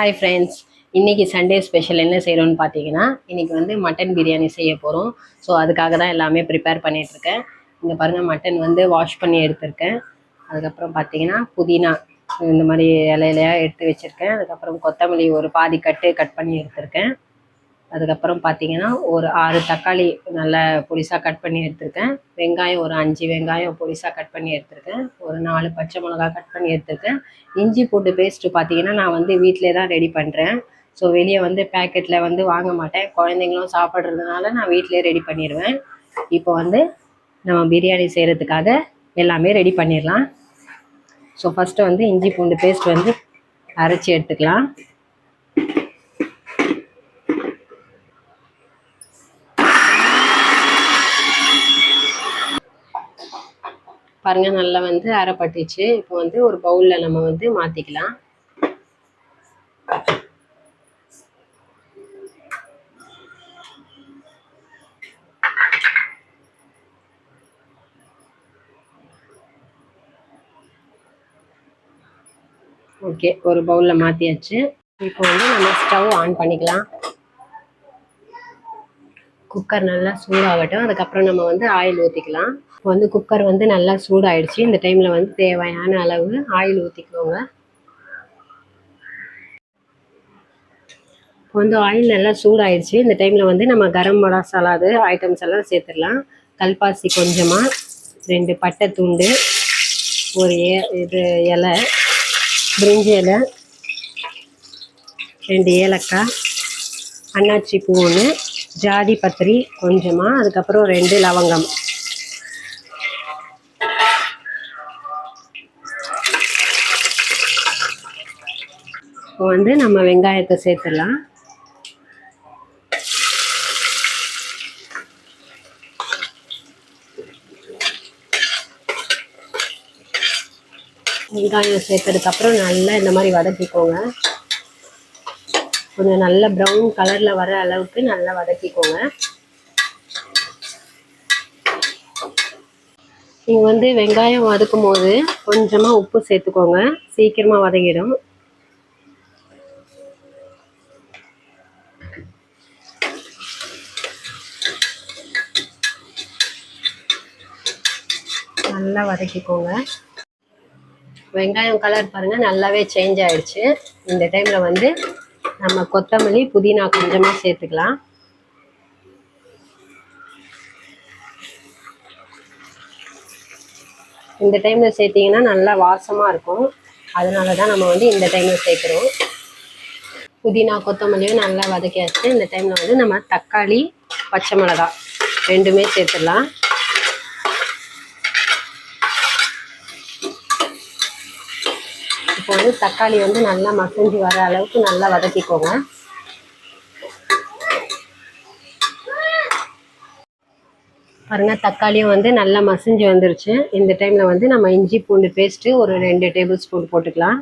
Hi friends, இன்றைக்கி Sunday special என்ன செய்கிறோன்னு பார்த்தீங்கன்னா, இன்றைக்கி வந்து மட்டன் பிரியாணி செய்ய போகிறோம். ஸோ அதுக்காக தான் எல்லாமே ப்ரிப்பேர் பண்ணிகிட்ருக்கேன். இங்கே பாருங்கள், மட்டன் வந்து வாஷ் பண்ணி எடுத்திருக்கேன். அதுக்கப்புறம் பார்த்தீங்கன்னா புதினா இந்த மாதிரி இலையிலையாக எடுத்து வச்சுருக்கேன். அதுக்கப்புறம் கொத்தமல்லி ஒரு பாதி கட் பண்ணி எடுத்திருக்கேன். அதுக்கப்புறம் பார்த்தீங்கன்னா ஒரு 6 தக்காளி நல்லா பொடிசாக கட் பண்ணி எடுத்திருக்கேன். வெங்காயம் ஒரு 5 வெங்காயம் பொடிசாக கட் பண்ணி எடுத்திருக்கேன். ஒரு 4 பச்சை மிளகா கட் பண்ணி எடுத்திருக்கேன். இஞ்சி பூண்டு பேஸ்ட்டு பார்த்தீங்கன்னா நான் வந்து வீட்டிலே தான் ரெடி பண்ணுறேன். ஸோ வெளியே வந்து பேக்கெட்டில் வந்து வாங்க மாட்டேன். குழந்தைங்களும் சாப்பிட்றதுனால நான் வீட்டிலே ரெடி பண்ணிடுவேன். இப்போ வந்து நம்ம பிரியாணி செய்கிறதுக்காக எல்லாமே ரெடி பண்ணிடலாம். ஸோ ஃபஸ்ட்டு வந்து இஞ்சி பூண்டு பேஸ்ட் வந்து அரைச்சி எடுத்துக்கலாம். பாருங்கள், நல்லா வந்து அரைப்பட்டுச்சு. இப்போ வந்து ஒரு பவுலில் நம்ம வந்து மாற்றிக்கலாம். ஓகே, ஒரு பவுலில் மாற்றியாச்சு. இப்போ வந்து நம்ம ஸ்டவ் ஆன் பண்ணிக்கலாம். குக்கர் நல்லா சூடாகட்டும். அதுக்கப்புறம் நம்ம வந்து ஆயில் ஊற்றிக்கலாம். இப்போ வந்து குக்கர் வந்து நல்லா சூடாயிடுச்சு. இந்த டைமில் வந்து தேவையான அளவு ஆயில் ஊற்றிக்கோங்க. இப்போ வந்து ஆயில் நல்லா சூடாயிடுச்சு. இந்த டைமில் வந்து நம்ம கரம் மசாலா ஐட்டம்ஸ் எல்லாம் சேர்த்துடலாம். கல்பாசி கொஞ்சமாக, 2 பட்டை துண்டு, ஒரு இலை பிரிஞ்சி இலை, 2 ஏலக்காய், அன்னாச்சி பூ 1, ஜாதி பத்திரி கொஞ்சமாக, அதுக்கப்புறம் 2 லவங்கம். இப்போ வந்து நம்ம வெங்காயத்தை சேர்த்துடலாம். வெங்காயம் சேர்த்ததுக்கப்புறம் நல்லா இந்த மாதிரி வதக்கிக்கோங்க. கொஞ்சம் நல்ல ப்ரௌன் கலரில் வர அளவுக்கு நல்லா வதக்கிக்கோங்க. நீங்கள் வந்து வெங்காயம் வதக்கும் போது கொஞ்சமாக உப்பு சேர்த்துக்கோங்க, சீக்கிரமாக வதங்கிடும். நல்லா வதக்கிக்கோங்க. வெங்காயம் கலர் பாருங்கள் நல்லாவே சேஞ்ச் ஆகிடுச்சு. இந்த டைமில் வந்து நம்ம கொத்தமல்லி புதினா கொஞ்சமாக சேர்த்துக்கலாம். இந்த டைமில் சேர்த்திங்கன்னா நல்லா வாசமாக இருக்கும். அதனால தான் நம்ம வந்து இந்த டைமில் சேர்க்குறோம். புதினா கொத்தமல்லியும் நல்லா வதக்கியாச்சு. இந்த டைமில் வந்து நம்ம தக்காளி பச்சை மிளகாய் 2மே சேர்த்துடலாம். இப்போ வந்து தக்காளி வந்து நல்லா மசிஞ்சு வர அளவுக்கு நல்லா வதக்கிக்கோங்க. பாருங்கள், தக்காளியும் வந்து நல்லா மசிஞ்சு வந்துருச்சு. இந்த டைமில் வந்து நம்ம இஞ்சி பூண்டு பேஸ்ட்டு ஒரு 2 டேபிள் ஸ்பூன் போட்டுக்கலாம்.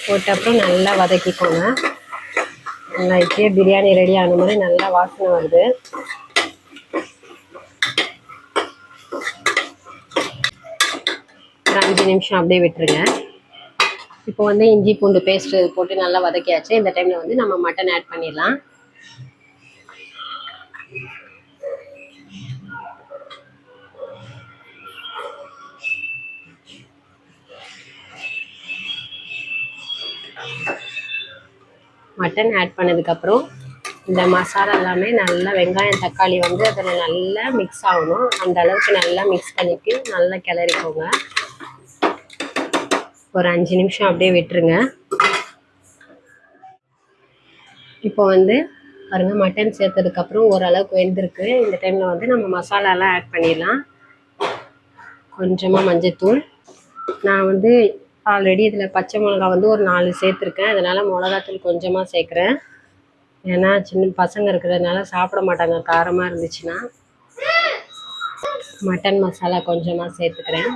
போட்ட அப்புறம் நல்லா வதக்கிக்கோங்க. நல்லா இப்படியே பிரியாணி ரெடி ஆன மாதிரி நல்லா வாசனை வருது. ஒரு 5 நிமிஷம் அப்படியே விட்டுருங்க. இப்போ வந்து இஞ்சி பூண்டு பேஸ்ட்டு போட்டு நல்லா வதக்கியாச்சு. இந்த டைமில் வந்து நம்ம மட்டன் ஆட் பண்ணிடலாம். மட்டன் ஆட் பண்ணதுக்கப்புறம் இந்த மசாலா எல்லாமே நல்லா வெங்காயம் தக்காளி வந்து அதில் நல்லா மிக்ஸ் ஆகணும். அந்த அளவுக்கு நல்லா மிக்ஸ் பண்ணிவிட்டு நல்லா கிளறிக்கோங்க. ஒரு 5 நிமிஷம் அப்படியே விட்டுருங்க. இப்போ வந்து பாருங்கள், மட்டன் சேர்த்ததுக்கப்புறம் ஓரளவுக்கு வெந்திருக்கு. இந்த டைமில் வந்து நம்ம மசாலாலாம் ஆட் பண்ணிடலாம். கொஞ்சமாக மஞ்சத்தூள். நான் வந்து ஆல்ரெடி இதில் பச்சை மிளகா வந்து ஒரு 4 சேர்த்துருக்கேன். அதனால் மிளகாத்தூள் கொஞ்சமாக சேர்க்குறேன். ஏன்னா சின்ன பசங்க இருக்கிறதுனால சாப்பிட மாட்டாங்க காரமாக இருந்துச்சுன்னா. மட்டன் மசாலா கொஞ்சமாக சேர்த்துக்கிறேன்.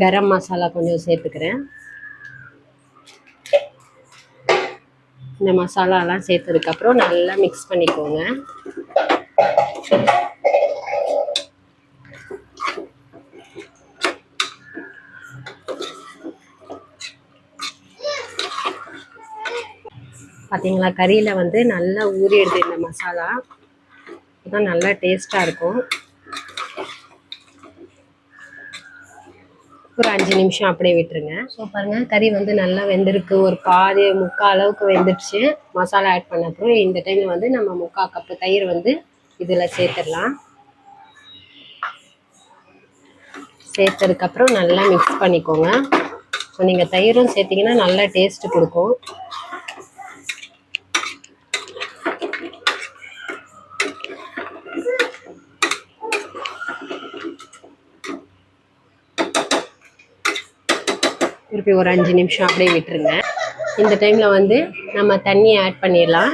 கரம் மசாலா கொஞ்சம் சேர்த்துக்கிறேன். இந்த மசாலாலாம் சேர்த்ததுக்கப்புறம் நல்லா மிக்ஸ் பண்ணிக்கோங்க. பார்த்தீங்களா, கறியில் வந்து நல்லா ஊறிடுது இந்த மசாலா. இதுதான் நல்லா டேஸ்ட்டாக இருக்கும். ஒரு 5 நிமிஷம் அப்படியே விட்டுருங்க. ஸோ பாருங்கள், கறி வந்து நல்லா வெந்திருக்கு. ஒரு பாதி முக்கால் அளவுக்கு வெந்துடுச்சு மசாலா ஆட் பண்ண அப்புறம். இந்த டைமில் வந்து நம்ம 3/4 கப்பு தயிர் வந்து இதில் சேர்த்துடலாம். சேர்த்ததுக்கப்புறம் நல்லா மிக்ஸ் பண்ணிக்கோங்க. ஸோ நீங்கள் தயிரும் சேர்த்திங்கன்னா நல்லா டேஸ்ட்டு கொடுக்கும். திருப்பி ஒரு 5 நிமிஷம் அப்படியே விட்டுருங்க. இந்த டைமில் வந்து நம்ம தண்ணியை ஆட் பண்ணிடலாம்.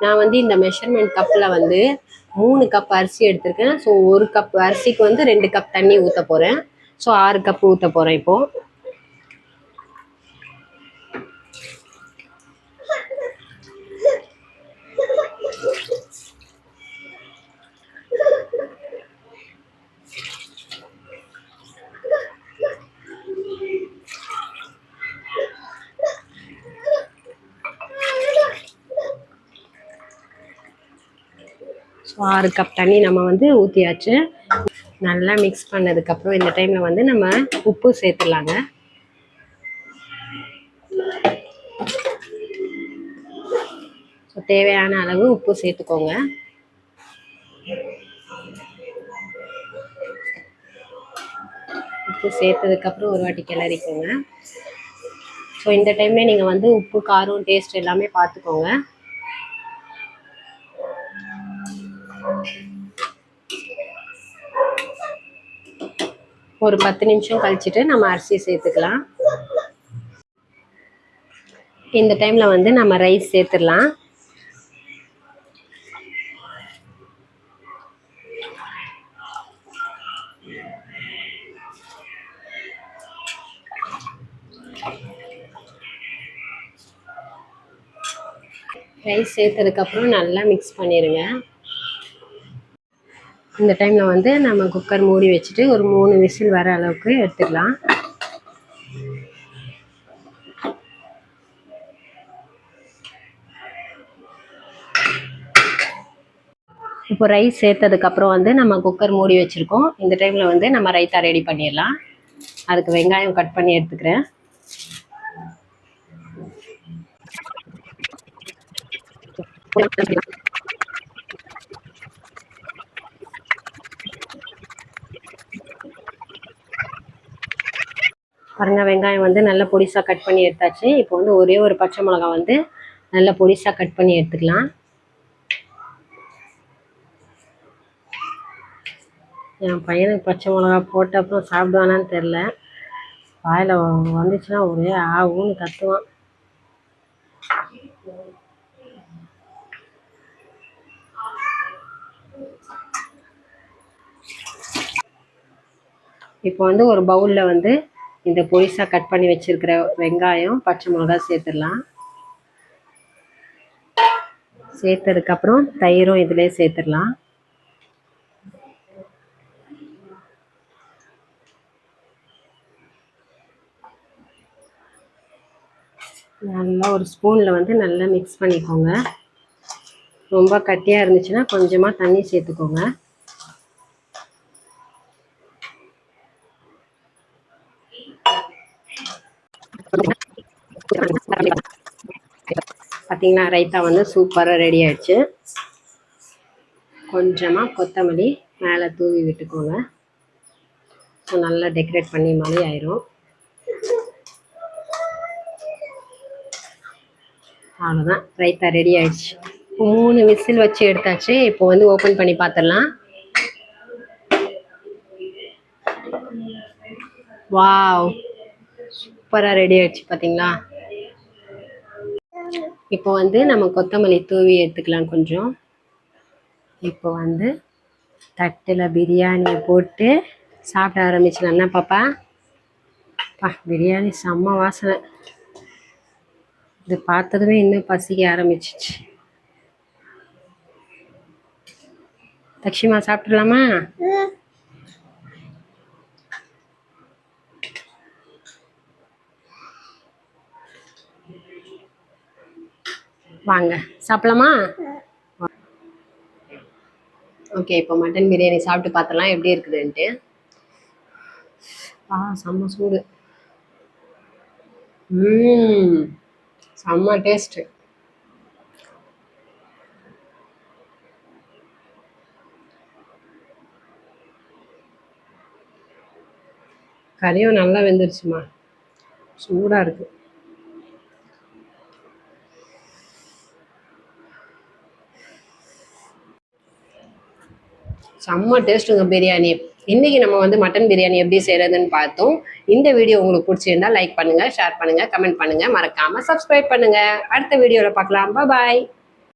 நான் வந்து இந்த மெஷர்மெண்ட் கப்பில் வந்து 3 கப் அரிசி எடுத்திருக்கேன். ஸோ 1 கப் அரிசிக்கு வந்து 2 கப் தண்ணி ஊற்ற போகிறேன். ஸோ 6 கப் ஊற்ற போகிறேன் இப்போது. ஸோ 6 கப் தண்ணி நம்ம வந்து ஊற்றியாச்சு. நல்லா மிக்ஸ் பண்ணதுக்கப்புறம் இந்த டைமில் வந்து நம்ம உப்பு சேர்த்துடலாங்க. ஸோ தேவையான அளவு உப்பு சேர்த்துக்கோங்க. உப்பு சேர்த்ததுக்கப்புறம் ஒரு வாட்டி கிளறிக்கோங்க. ஸோ இந்த டைம்லேயே நீங்கள் வந்து உப்பு, காரம், டேஸ்ட் எல்லாமே பார்த்துக்கோங்க. ஒரு 10 நிமிஷம் கழிச்சிட்டு நம்ம அரிசி சேர்த்துக்கலாம். இந்த டைமில் வந்து நம்ம ரைஸ் சேர்த்துடலாம். ரைஸ் சேர்த்ததுக்கப்புறம் நல்லா மிக்ஸ் பண்ணிடுங்க. இந்த டைமில் வந்து நம்ம குக்கர் மூடி வச்சுட்டு ஒரு 3 விசில் வர அளவுக்கு எடுத்துக்கலாம். இப்போ ரைஸ் சேர்த்ததுக்கப்புறம் வந்து நம்ம குக்கர் மூடி வச்சுருக்கோம். இந்த டைமில் வந்து நம்ம ரைத்தா ரெடி பண்ணிடலாம். அதுக்கு வெங்காயம் கட் பண்ணி எடுத்துக்கிறேன். பாருங்கள், வெங்காயம் வந்து நல்லா பொடிசாக கட் பண்ணி எடுத்தாச்சு. இப்போ வந்து ஒரே ஒரு பச்சை மிளகாய் வந்து நல்லா பொடிசாக கட் பண்ணி எடுத்துக்கலாம். என் பையனுக்கு பச்சை மிளகா போட்ட அப்புறம் சாப்பிடுவானான்னு தெரில. வாயில் வந்துச்சுன்னா ஒரே ஆகும்னு கத்துவான். இப்போ வந்து ஒரு பவுலில் வந்து இந்த பொடிசாக கட் பண்ணி வச்சுருக்கிற வெங்காயம், பச்சை மிளகாய் சேர்த்துடலாம். சேர்த்ததுக்கப்புறம் தயிரும் இதிலே சேர்த்துடலாம். நல்லா ஒரு ஸ்பூனில் வந்து நல்லா மிக்ஸ் பண்ணிக்கோங்க. ரொம்ப கட்டியாக இருந்துச்சுன்னா கொஞ்சமாக தண்ணி சேர்த்துக்கோங்க. பார்த்தீங்களா, ரைத்தா வந்து சூப்பராக ரெடி ஆயிடுச்சு. கொஞ்சமாக கொத்தமல்லி மேலே தூவி விட்டுக்கோங்க. ஸோ நல்லா டெக்கரேட் பண்ணி மாதிரி ஆயிரும். அவ்வளோதான், ரைத்தா ரெடி ஆயிடுச்சு. 3 விசில் வச்சு எடுத்தாச்சு. இப்போ வந்து ஓப்பன் பண்ணி பார்த்துடலாம். வாவ், சூப்பராக ரெடி ஆயிடுச்சு பார்த்தீங்களா. இப்போ வந்து நம்ம கொத்தமல்லி தூவி எடுத்துக்கலாம் கொஞ்சம். இப்போ வந்து தட்டில் பிரியாணியை போட்டு சாப்பிட ஆரம்பிச்சிடலாம். என்ன பாப்பா? பிரியாணி செம்ம வாசனை. இது பார்த்ததுமே இன்னும் பசிக்க ஆரம்பிச்சிச்சு. தக்ஷிமா சாப்பிட்றலாமா? வாங்க. வாங்க சாப்பிடலாமா? ஓகே, இப்போ மட்டன் பிரியாணி சாப்பிட்டு பார்த்தலாம் எப்படி இருக்குதுன்ட்டு. செம்ம சூடு. செம்ம டேஸ்ட்டு. கறியும் நல்லா வெந்துருச்சுமா, சூடாக இருக்கு. செம்ம டேஸ்ட்டுங்க பிரியாணி. இன்னைக்கு நம்ம வந்து மட்டன் பிரியாணி எப்படி செய்யறதுன்னு பார்த்தோம். இந்த வீடியோ உங்களுக்கு பிடிச்சிருந்தா லைக் பண்ணுங்க, ஷேர் பண்ணுங்க, கமெண்ட் பண்ணுங்க, மறக்காம சப்ஸ்கிரைப் பண்ணுங்க. அடுத்த வீடியோவில் பார்க்கலாம். பாய்.